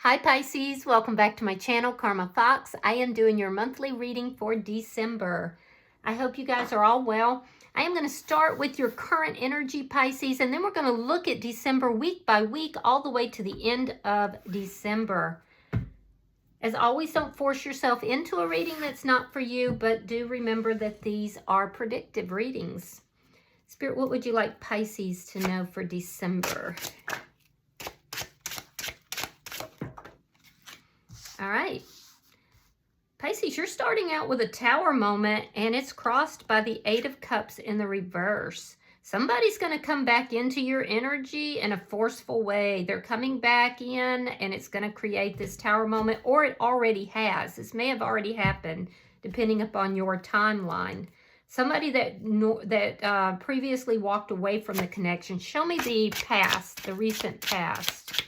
Hi Pisces, welcome back to my channel, Karma Fox. I am doing your monthly reading for December. I hope you guys are all well. I am going to start with your current energy, Pisces, and then we're going to look at December week by week all the way to the end of December. As always, don't force yourself into a reading that's not for you, but do remember that these are predictive readings. Spirit, what would you like Pisces to know for December? All right. Pisces, you're starting out with a Tower moment, and it's crossed by the Eight of Cups in the reverse. Somebody's going to come back into your energy in a forceful way. They're coming back in, and it's going to create this Tower moment, or it already has. This may have already happened, depending upon your timeline. Somebody that previously walked away from the connection. Show me the past, the recent past.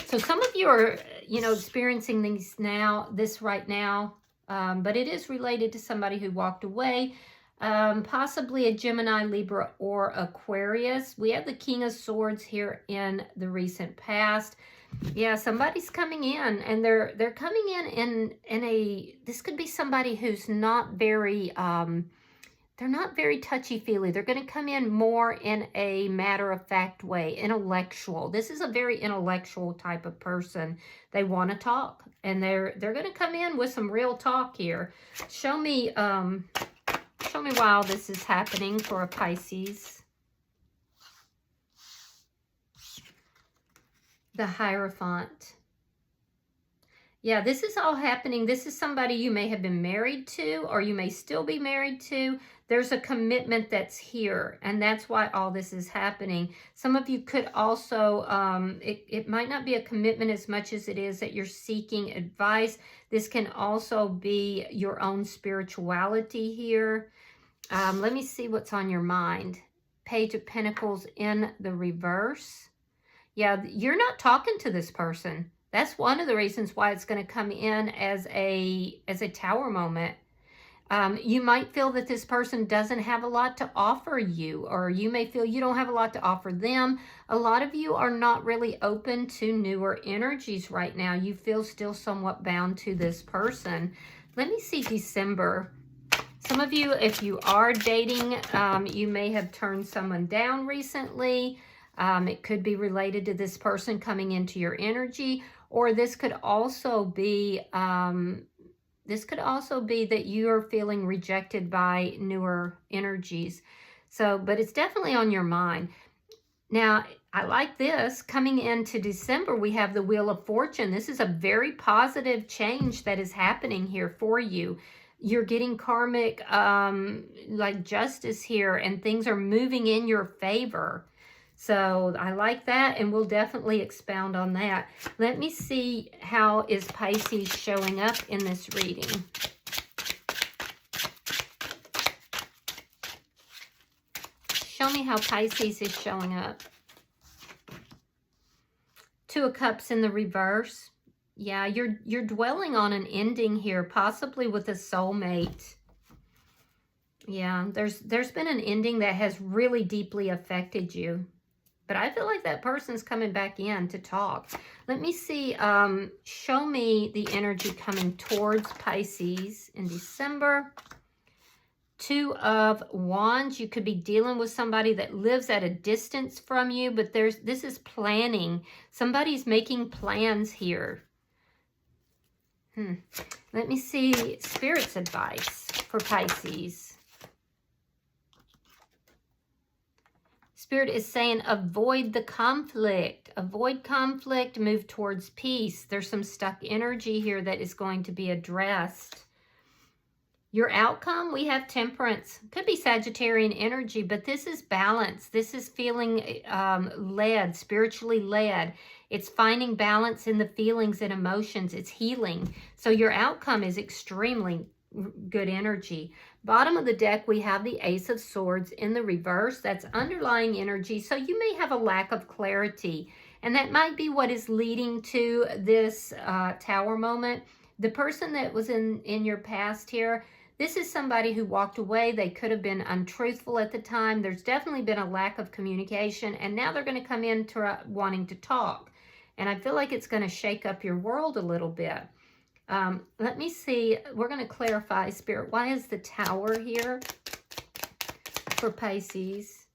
So some of you are, experiencing this right now, but it is related to somebody who walked away, possibly a Gemini, Libra, or Aquarius. We have the King of Swords here in the recent past. Yeah, somebody's coming in, and they're coming in a, this could be somebody who's not very, they're not very touchy-feely. They're going to come in more in a matter-of-fact way, intellectual. This is a very intellectual type of person. They want to talk, and they're going to come in with some real talk here. Show me why all this is happening for a Pisces. The Hierophant. Yeah, this is all happening. This is somebody you may have been married to, or you may still be married to. There's a commitment that's here, and that's why all this is happening. Some of you could also, it might not be a commitment as much as it is that you're seeking advice. This can also be your own spirituality here. Let me see what's on your mind. Page of Pentacles in the reverse. Yeah, you're not talking to this person. That's one of the reasons why it's going to come in as a Tower moment. You might feel that this person doesn't have a lot to offer you, or you may feel you don't have a lot to offer them. A lot of you are not really open to newer energies right now. You feel still somewhat bound to this person. Let me see December. Some of you, if you are dating, you may have turned someone down recently. It could be related to this person coming into your energy, or this could also be that you're feeling rejected by newer energies. So, but it's definitely on your mind. Now, I like this. Coming into December, we have the Wheel of Fortune. This is a very positive change that is happening here for you. You're getting karmic, like justice here, and things are moving in your favor. So I like that, and we'll definitely expound on that. Let me see how is Pisces showing up in this reading. Show me how Pisces is showing up. Two of Cups in the reverse. Yeah, you're dwelling on an ending here, possibly with a soulmate. Yeah, there's been an ending that has really deeply affected you. But I feel like that person's coming back in to talk. Let me see. Show me the energy coming towards Pisces in December. Two of Wands. You could be dealing with somebody that lives at a distance from you, but this is planning. Somebody's making plans here. Let me see Spirit's advice for Pisces. Spirit is saying avoid the conflict. Avoid conflict, move towards peace. There's some stuck energy here that is going to be addressed. Your outcome, we have Temperance. Could be Sagittarian energy, but this is balance. This is feeling led, spiritually led. It's finding balance in the feelings and emotions. It's healing. So your outcome is extremely good energy. Bottom of the deck, we have the Ace of Swords in the reverse. That's underlying energy. So you may have a lack of clarity, and that might be what is leading to this Tower moment. The person that was in your past here, this is somebody who walked away. They could have been untruthful at the time. There's definitely been a lack of communication, and now they're going to come in to wanting to talk. And I feel like it's going to shake up your world a little bit. Let me see. We're going to clarify, Spirit. Why is the Tower here for Pisces?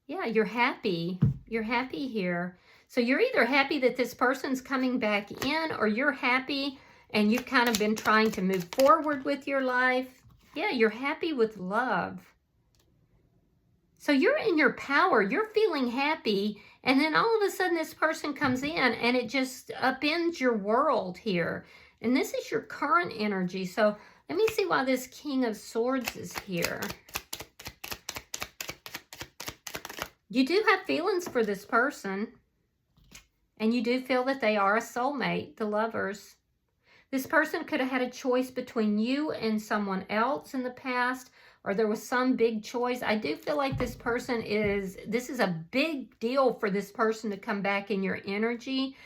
Yeah, you're happy. You're happy here. So you're either happy that this person's coming back in, or you're happy and you've kind of been trying to move forward with your life. Yeah, you're happy with love. So you're in your power. You're feeling happy. And then all of a sudden this person comes in and it just upends your world here. And this is your current energy. So let me see why this King of Swords is here. You do have feelings for this person. And you do feel that they are a soulmate, the Lovers. This person could have had a choice between you and someone else in the past, or there was some big choice. I do feel like this is a big deal for this person to come back in your energy.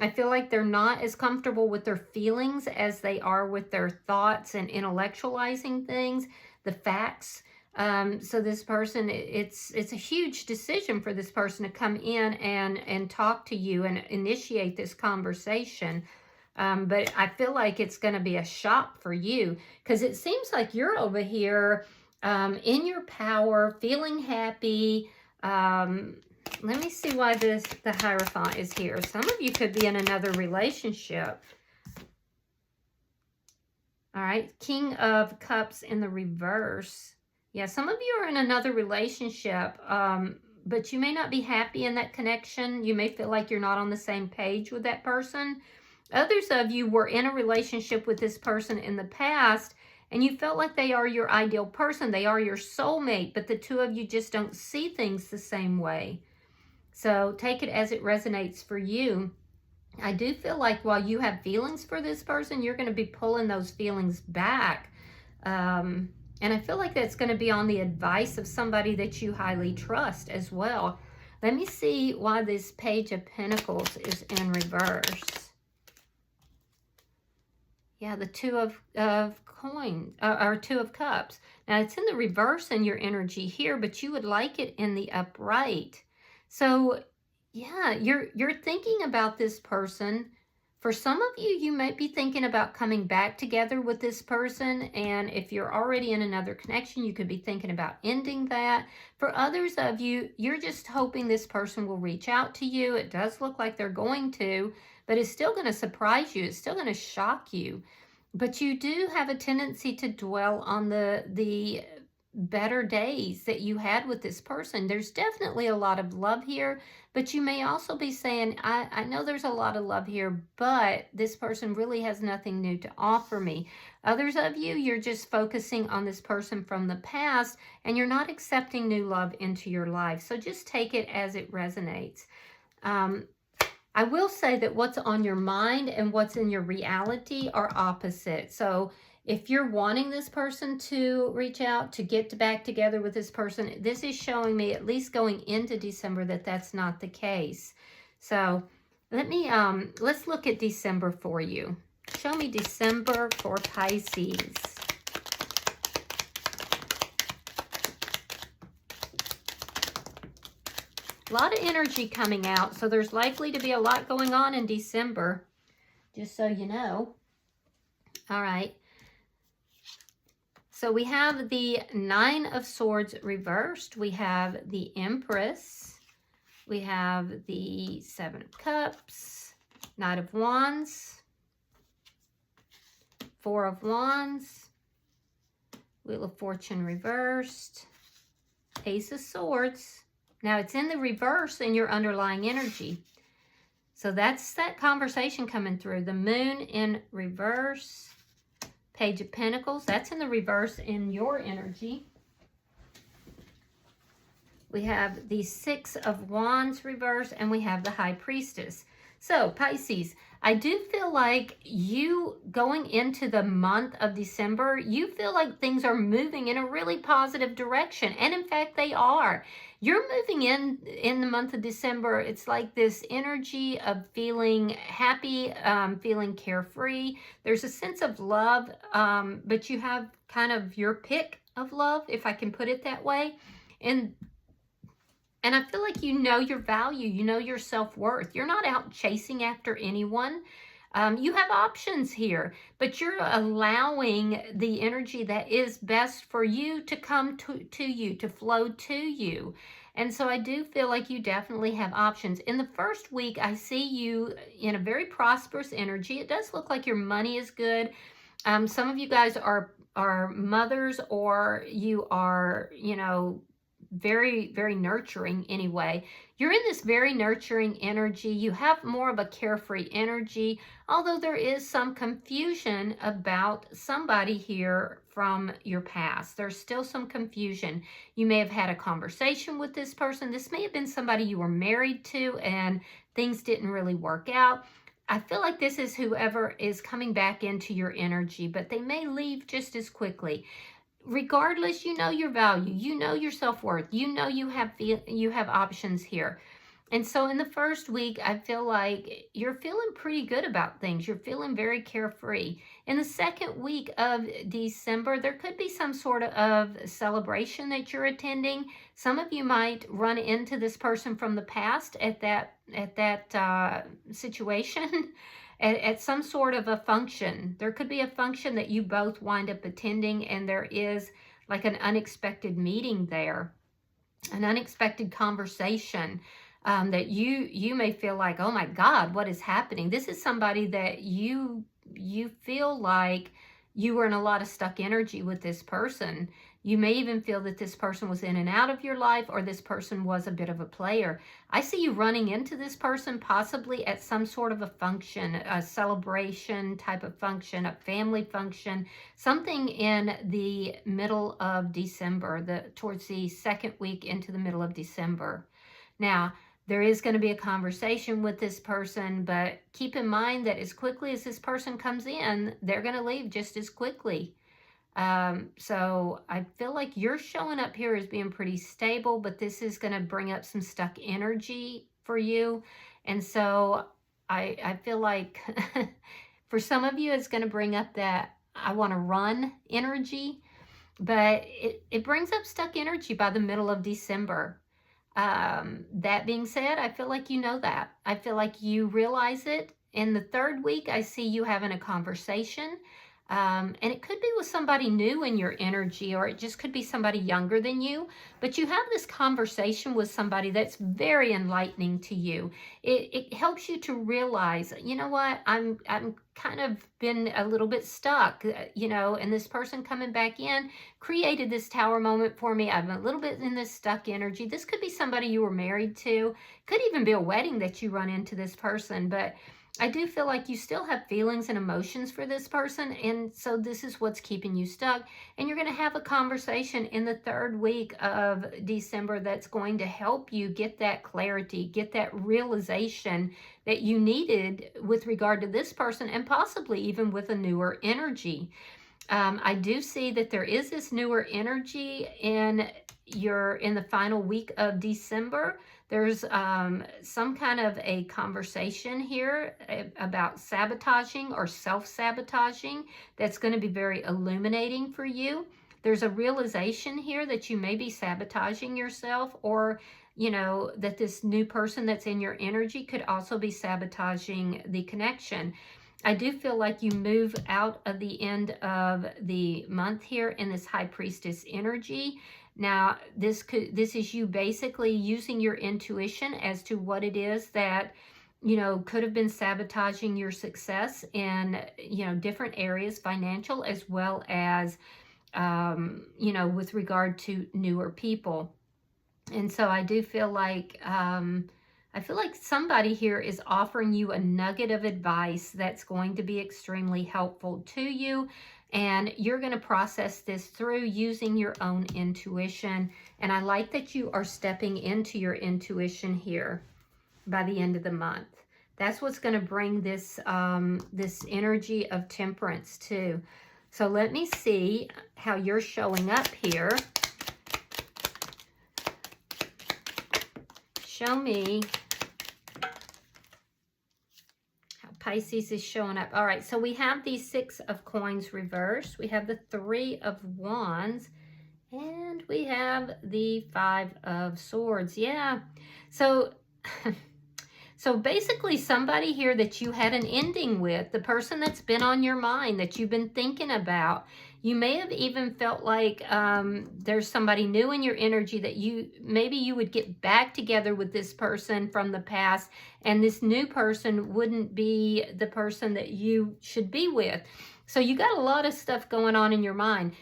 I feel like they're not as comfortable with their feelings as they are with their thoughts and intellectualizing things, the facts. So this person, it's a huge decision for this person to come in and talk to you and initiate this conversation. But I feel like it's going to be a shock for you, because it seems like you're over here in your power, feeling happy. Let me see why the Hierophant is here. Some of you could be in another relationship. All right, King of Cups in the reverse. Yeah, some of you are in another relationship, but you may not be happy in that connection. You may feel like you're not on the same page with that person. Others of you were in a relationship with this person in the past, and you felt like they are your ideal person. They are your soulmate, but the two of you just don't see things the same way. So take it as it resonates for you. I do feel like while you have feelings for this person, you're going to be pulling those feelings back. And I feel like that's going to be on the advice of somebody that you highly trust as well. Let me see why this Page of Pentacles is in reverse. Yeah, the Two of Coins, or Two of Cups. Now, it's in the reverse in your energy here, but you would like it in the upright. So, yeah, you're thinking about this person. For some of you, you might be thinking about coming back together with this person. And if you're already in another connection, you could be thinking about ending that. For others of you, you're just hoping this person will reach out to you. It does look like they're going to, but it's still going to surprise you. It's still going to shock you. But you do have a tendency to dwell on the better days that you had with this person. There's definitely a lot of love here, but you may also be saying, I know there's a lot of love here, but this person really has nothing new to offer me. Others of you, you're just focusing on this person from the past, and you're not accepting new love into your life. So just take it as it resonates. I will say that what's on your mind and what's in your reality are opposite. So if you're wanting this person to reach out, to get back together with this person, this is showing me, at least going into December, that that's not the case. So let's look at December for you. Show me December for Pisces. A lot of energy coming out, so there's likely to be a lot going on in December, just so you know. All right. So we have the Nine of Swords reversed. We have the Empress. We have the Seven of Cups, Knight of Wands, Four of Wands, Wheel of Fortune reversed, Ace of Swords. Now it's in the reverse in your underlying energy. So that's that conversation coming through. The Moon in reverse. Page of Pentacles, that's in the reverse in your energy. We have the Six of Wands reverse, and we have the High Priestess. So, Pisces, I do feel like you going into the month of December, you feel like things are moving in a really positive direction. And in fact, they are. You're moving in the month of December. It's like this energy of feeling happy, feeling carefree. There's a sense of love, but you have kind of your pick of love, if I can put it that way. And And I feel like you know your value, you know your self-worth. You're not out chasing after anyone. You have options here, but you're allowing the energy that is best for you to come to you, to flow to you. And so I do feel like you definitely have options. In the first week, I see you in a very prosperous energy. It does look like your money is good. Some of you guys are mothers, or you are, you know, very, very nurturing anyway. You're in this very nurturing energy. You have more of a carefree energy, although there is some confusion about somebody here from your past. There's still some confusion. You may have had a conversation with this person. This may have been somebody you were married to and things didn't really work out. I feel like this is whoever is coming back into your energy, but they may leave just as quickly. Regardless, you know your value, you know your self-worth, you know you have options here. And so in the first week, I feel like you're feeling pretty good about things. You're feeling very carefree. In the second week of December, there could be some sort of celebration that you're attending. Some of you might run into this person from the past at that situation. At some sort of a function. There could be a function that you both wind up attending, and there is like an unexpected meeting there, an unexpected conversation that you may feel like, oh my God, what is happening? This is somebody that you feel like you were in a lot of stuck energy with this person. You may even feel that this person was in and out of your life, or this person was a bit of a player. I see you running into this person possibly at some sort of a function, a celebration type of function, a family function, something in the middle of December, towards the second week into the middle of December. Now, there is going to be a conversation with this person, but keep in mind that as quickly as this person comes in, they're going to leave just as quickly. So I feel like you're showing up here as being pretty stable, but this is going to bring up some stuck energy for you. And so I feel like for some of you, it's going to bring up that I want to run energy, but it brings up stuck energy by the middle of December. That being said, I feel like you know that. I feel like you realize it. In the third week, I see you having a conversation. And it could be with somebody new in your energy, or it just could be somebody younger than you. But you have this conversation with somebody that's very enlightening to you. It helps you to realize, you know what, I'm kind of been a little bit stuck, you know, and this person coming back in created this tower moment for me. I'm a little bit in this stuck energy. This could be somebody you were married to. Could even be a wedding that you run into this person, but I do feel like you still have feelings and emotions for this person, and so this is what's keeping you stuck. And you're going to have a conversation in the third week of December that's going to help you get that clarity, get that realization that you needed with regard to this person, and possibly even with a newer energy. I do see that there is this newer energy in the final week of December. There's some kind of a conversation here about sabotaging or self-sabotaging that's going to be very illuminating for you. There's a realization here that you may be sabotaging yourself, or, you know, that this new person that's in your energy could also be sabotaging the connection. I do feel like you move out of the end of the month here in this High Priestess energy. Now, this is you basically using your intuition as to what it is that, you know, could have been sabotaging your success in, you know, different areas, financial as well as, you know, with regard to newer people. And so I do feel like, I feel like somebody here is offering you a nugget of advice that's going to be extremely helpful to you. And you're going to process this through using your own intuition. And I like that you are stepping into your intuition here by the end of the month. That's what's going to bring this, this energy of temperance too. So let me see how you're showing up here. Show me how Pisces is showing up. All right, so we have the 6 of Coins reversed. We have the 3 of Wands And we have the Five of Swords. Yeah. So, so basically somebody here that you had an ending with, the person that's been on your mind, that you've been thinking about, you may have even felt like there's somebody new in your energy that maybe you would get back together with this person from the past, and this new person wouldn't be the person that you should be with. So you got a lot of stuff going on in your mind.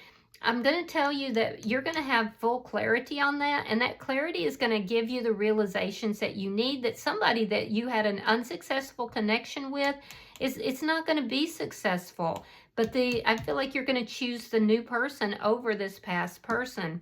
I'm going to tell you that you're going to have full clarity on that, and that clarity is going to give you the realizations that you need, that somebody that you had an unsuccessful connection with, it's not going to be successful. But I feel like you're going to choose the new person over this past person.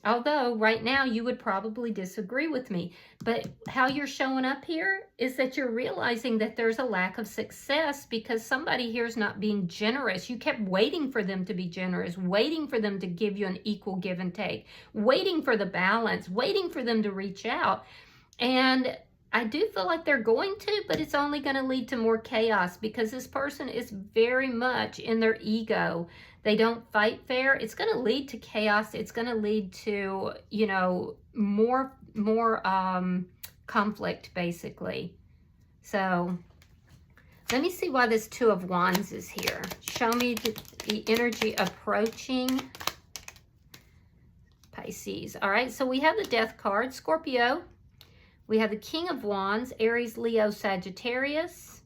Although right now you would probably disagree with me, but how you're showing up here is that you're realizing that there's a lack of success because somebody here is not being generous. You kept waiting for them to be generous, waiting for them to give you an equal give and take, waiting for the balance, waiting for them to reach out. And I do feel like they're going to, but it's only going to lead to more chaos because this person is very much in their ego. They don't fight fair. It's going to lead to chaos. It's going to lead to, you know, more conflict, basically. So let me see why this Two of Wands is here. Show me the energy approaching Pisces. All right, so we have the Death card, Scorpio. We have the King of Wands, Aries, Leo, Sagittarius.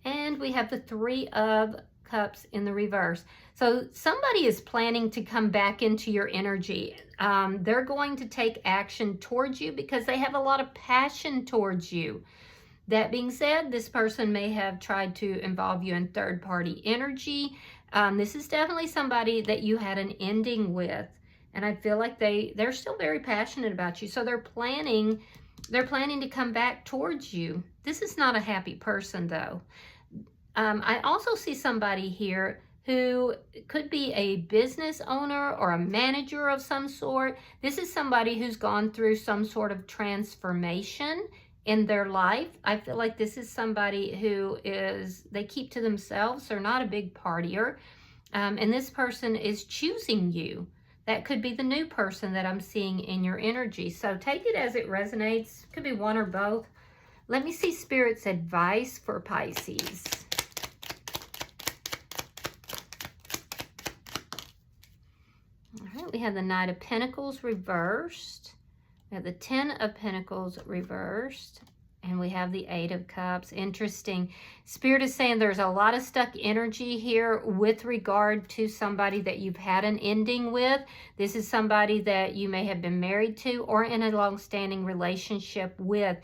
And we have the Three of Cups in the reverse. So somebody is planning to come back into your energy. They're going to take action towards you because they have a lot of passion towards you. That being said, this person may have tried to involve you in third-party energy. This is definitely somebody that you had an ending with. And I feel like they're still very passionate about you. So they're planning to come back towards you. This is not a happy person, though. I also see somebody here who could be a business owner or a manager of some sort. This is somebody who's gone through some sort of transformation in their life. I feel like this is somebody who they keep to themselves. They're not a big partier. And this person is choosing you. That could be the new person that I'm seeing in your energy. So take it as it resonates. Could be one or both. Let me see Spirit's advice for Pisces. All right, we have the Knight of Pentacles reversed. We have the Ten of Pentacles reversed. And we have the Eight of Cups. Interesting. Spirit is saying there's a lot of stuck energy here with regard to somebody that you've had an ending with. This is somebody that you may have been married to or in a long-standing relationship with.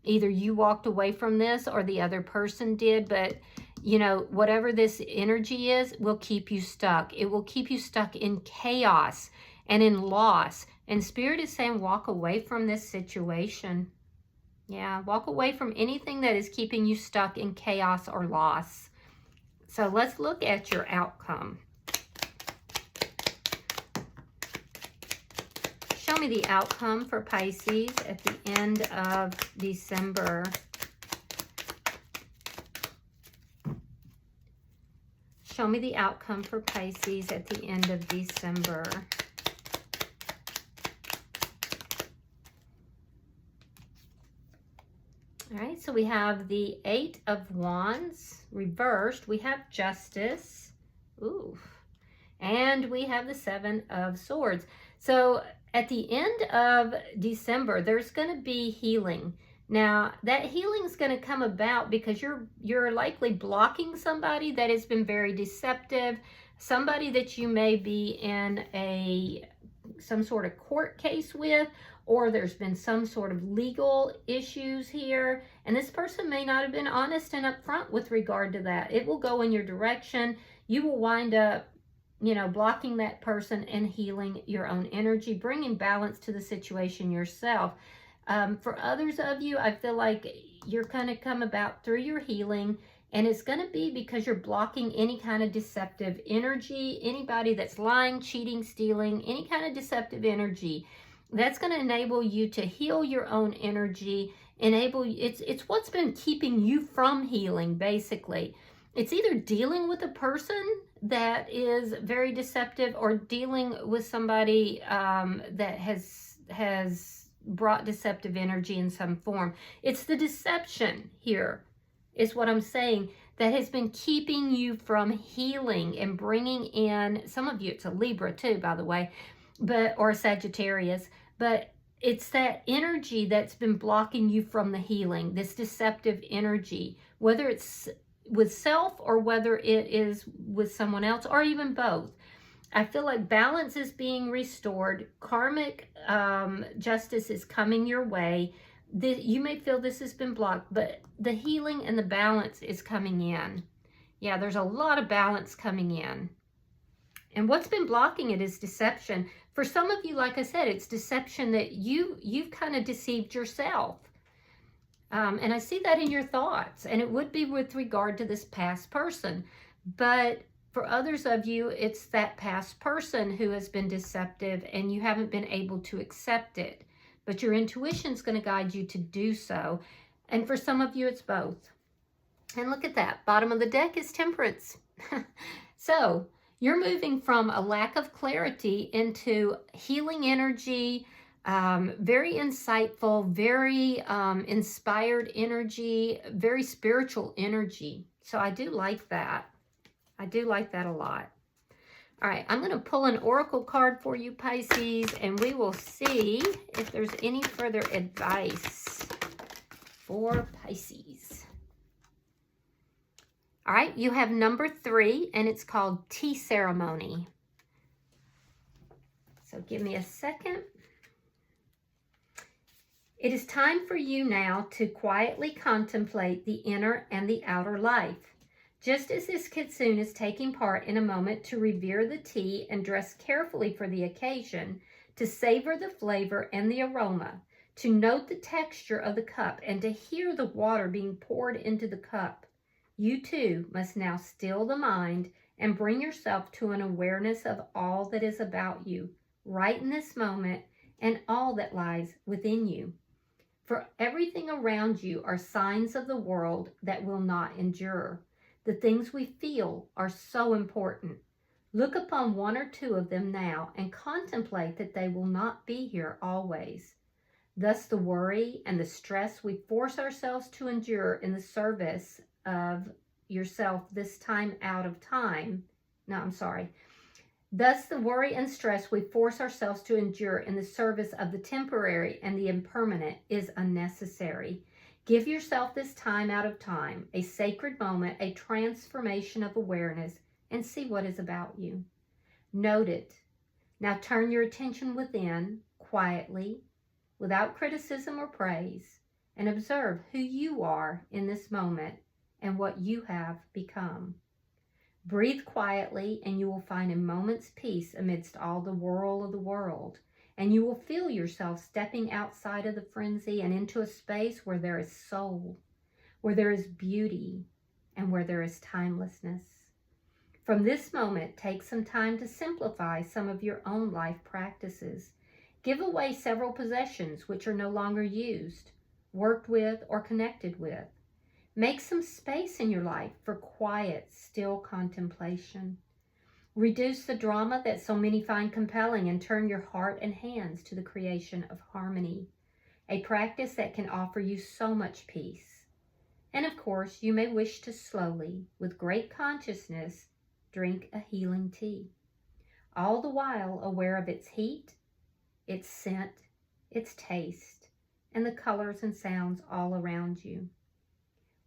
Either you walked away from this or the other person did, but you know, whatever this energy is will keep you stuck. It will keep you stuck in chaos and in loss. And Spirit is saying walk away from this situation. Yeah, walk away from anything that is keeping you stuck in chaos or loss. So let's look at your outcome. Show me the outcome for Pisces at the end of December. Show me the outcome for Pisces at the end of December. All right, so we have the Eight of Wands reversed. We have Justice. Ooh. And we have the Seven of Swords. So at the end of December, there's going to be healing. Now, that healing is going to come about because you're likely blocking somebody that has been very deceptive, somebody that you may be in some sort of court case with, or there's been some sort of legal issues here, and this person may not have been honest and upfront with regard to that. It will go in your direction. You will wind up, you know, blocking that person and healing your own energy, bringing balance to the situation yourself. For others of you, I feel like you're going to come about through your healing, and it's going to be because you're blocking any kind of deceptive energy, anybody that's lying, cheating, stealing, any kind of deceptive energy. That's going to enable you to heal your own energy. It's what's been keeping you from healing, basically. It's either dealing with a person that is very deceptive, or dealing with somebody that has brought deceptive energy in some form. It's the deception here, is what I'm saying, that has been keeping you from healing and bringing in, some of you, it's a Libra too, by the way, or a Sagittarius, but it's that energy that's been blocking you from the healing, this deceptive energy, whether it's with self or whether it is with someone else, or even both. I feel like balance is being restored. Karmic justice is coming your way. You may feel this has been blocked, but the healing and the balance is coming in. Yeah, there's a lot of balance coming in. And what's been blocking it is deception. For some of you, like I said, it's deception that you've kind of deceived yourself. And I see that in your thoughts. And it would be with regard to this past person. But for others of you, it's that past person who has been deceptive and you haven't been able to accept it. But your intuition's going to guide you to do so. And for some of you, it's both. And look at that. Bottom of the deck is Temperance. So you're moving from a lack of clarity into healing energy, very insightful, very inspired energy, very spiritual energy. So I do like that. I do like that a lot. All right, I'm going to pull an oracle card for you, Pisces, and we will see if there's any further advice for Pisces. All right, you have number 3, and it's called Tea Ceremony. So give me a second. It is time for you now to quietly contemplate the inner and the outer life. Just as this kitsune is taking part in a moment to revere the tea and dress carefully for the occasion, to savor the flavor and the aroma, to note the texture of the cup, and to hear the water being poured into the cup, you too must now still the mind and bring yourself to an awareness of all that is about you, right in this moment, and all that lies within you. For everything around you are signs of the world that will not endure. The things we feel are so important. Look upon one or two of them now and contemplate that they will not be here always. Thus the worry and the stress we force ourselves to endure in the service of yourself this time out of time. Thus the worry and stress we force ourselves to endure in the service of the temporary and the impermanent is unnecessary. Give yourself this time out of time, a sacred moment, a transformation of awareness, and see what is about you. Note it. Now turn your attention within, quietly, without criticism or praise, and observe who you are in this moment and what you have become. Breathe quietly, and you will find a moment's peace amidst all the whirl of the world. And you will feel yourself stepping outside of the frenzy and into a space where there is soul, where there is beauty, and where there is timelessness. From this moment, take some time to simplify some of your own life practices. Give away several possessions which are no longer used, worked with, or connected with. Make some space in your life for quiet, still contemplation. Reduce the drama that so many find compelling and turn your heart and hands to the creation of harmony, a practice that can offer you so much peace. And of course, you may wish to slowly, with great consciousness, drink a healing tea, all the while aware of its heat, its scent, its taste, and the colors and sounds all around you.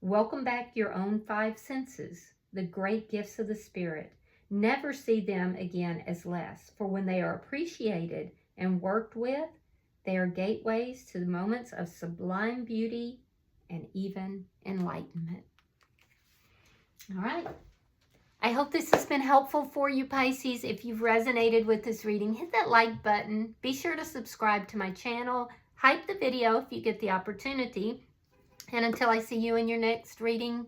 Welcome back your own 5 senses, the great gifts of the spirit. Never see them again as less, for when they are appreciated and worked with, they are gateways to the moments of sublime beauty and even enlightenment. All right. I hope this has been helpful for you, Pisces. If you've resonated with this reading, hit that like button. Be sure to subscribe to my channel. Hype the video if you get the opportunity. And until I see you in your next reading,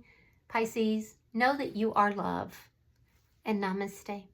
Pisces, know that you are love. And namaste.